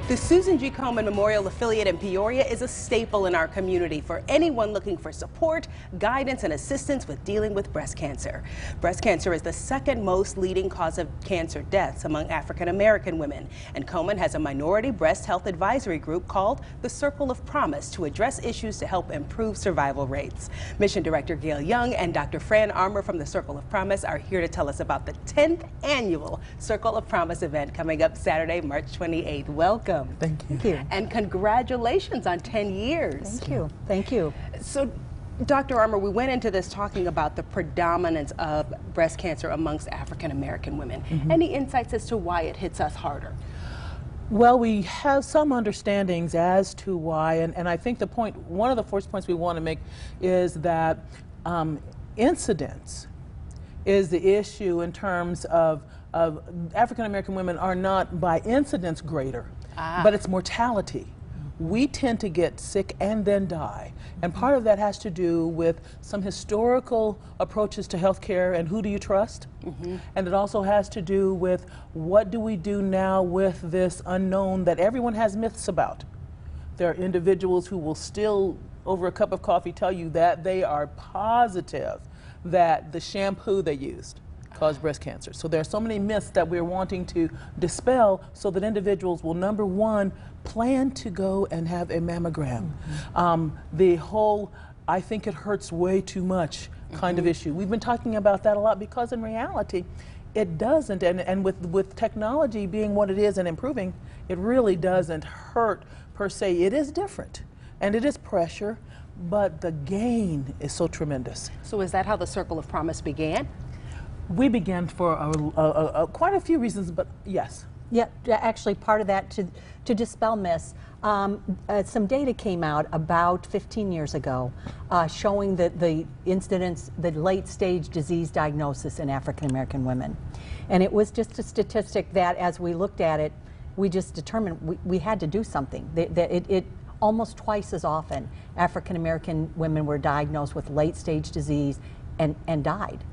The Susan G. Komen Memorial Affiliate in Peoria is a staple in our community for anyone looking for support, guidance, and assistance with dealing with breast cancer. Breast cancer is the second most leading cause of cancer deaths among African American women, and Komen has a minority breast health advisory group called the Circle of Promise to address issues to help improve survival rates. Mission Director Gayle Young and Dr. Fran Armmer from the Circle of Promise are here to tell us about the 10th annual Circle of Promise event coming up Saturday, March 28th. Welcome. Thank you. Thank you. And congratulations on 10 years. Thank you. Thank you. So, Dr. Armmer, we went into this talking about the predominance of breast cancer amongst African American women. Any insights as to why it hits us harder? Well, we have some understandings as to why, and I think one of the first points we want to make is that incidence is the issue in terms of African American women are not by incidence greater, but it's mortality. We tend to get sick and then die. And part of that has to do with some historical approaches to healthcare and who do you trust? And it also has to do with what do we do now with this unknown that everyone has myths about. There are individuals who will still, over a cup of coffee, tell you that they are positive that the shampoo they used caused breast cancer. So there are so many myths that we're wanting to dispel so that individuals will, number one, plan to go and have a mammogram. The whole, I think it hurts way too much kind of issue. We've been talking about that a lot because in reality, it doesn't, and with technology being what it is and improving, it really doesn't hurt per se. It is different, and it is pressure, but the gain is so tremendous. So is that how the Circle of Promise began? We began for quite a few reasons, but yes. Yeah, actually part of that to dispel myths. Some data came out about 15 years ago showing that the incidence, the late stage disease diagnosis in African American women. And it was just a statistic that as we looked at it, we just determined we had to do something. It almost twice as often African American women were diagnosed with late stage disease and died.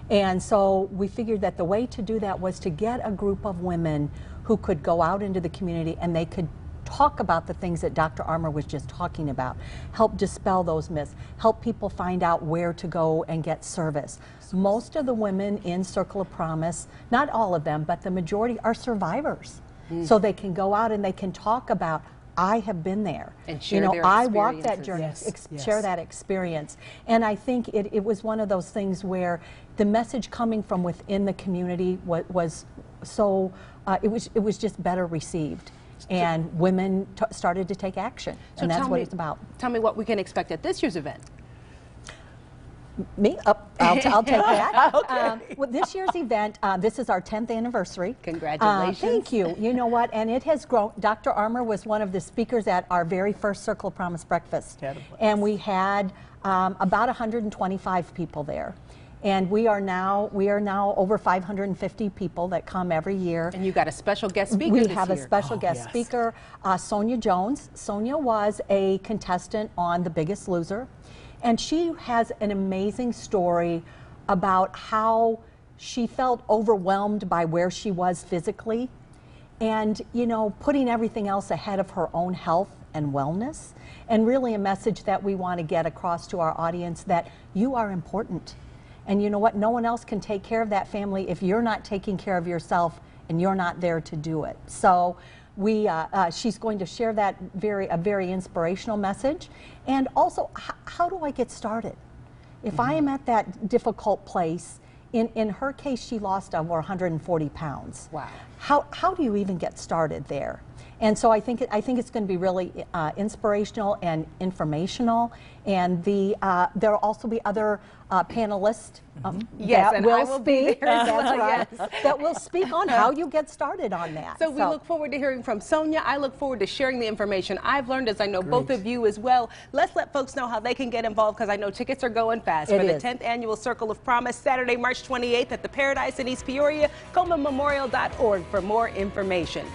And so we figured that the way to do that was to get a group of women who could go out into the community and they could talk about the things that Dr. Armmer was just talking about, help dispel those myths, help people find out where to go and get service. Most of the women in Circle of Promise, not all of them, but the majority are survivors. So they can go out and they can talk about, I have been there. And share their I walked that journey, Yes. share that experience. And I think it was one of those things where the message coming from within the community was so, it was just better received. And women started to take action. So and that's what it's about. Tell me what we can expect at this year's event. Me? I'll take that. Okay. Well, this year's event, this is our 10th anniversary. Congratulations. Thank you. You know what? And it has grown. Dr. Armmer was one of the speakers at our very first Circle of Promise breakfast. And we had about 125 people there. And we are now over 550 people that come every year. And you got a special guest speaker We this have year. a special guest speaker, Sonia Jones. Sonia was a contestant on The Biggest Loser. And she has an amazing story about how she felt overwhelmed by where she was physically and, you know, putting everything else ahead of her own health and wellness. And really a message that we want to get across to our audience that you are important. And you know what? No one else can take care of that family if you're not taking care of yourself and you're not there to do it. So she's going to share that a very inspirational message. And also, how do I get started? If I am at that difficult place, in her case, she lost over 140 pounds. Wow. How do you even get started there? And so I think it's going to be really inspirational and informational. And there'll also be other panelists Yes, that and will I will be speak. there as That's well, right. yes. That will speak on how you get started on that. So we look forward to hearing from Sonia. I look forward to sharing the information I've learned, as I know both of you as well. Let's let folks know how they can get involved, because I know tickets are going fast for the 10th annual Circle of Promise, Saturday, March 28th at the Paradise in East Peoria. KomenMemorial.org for more information.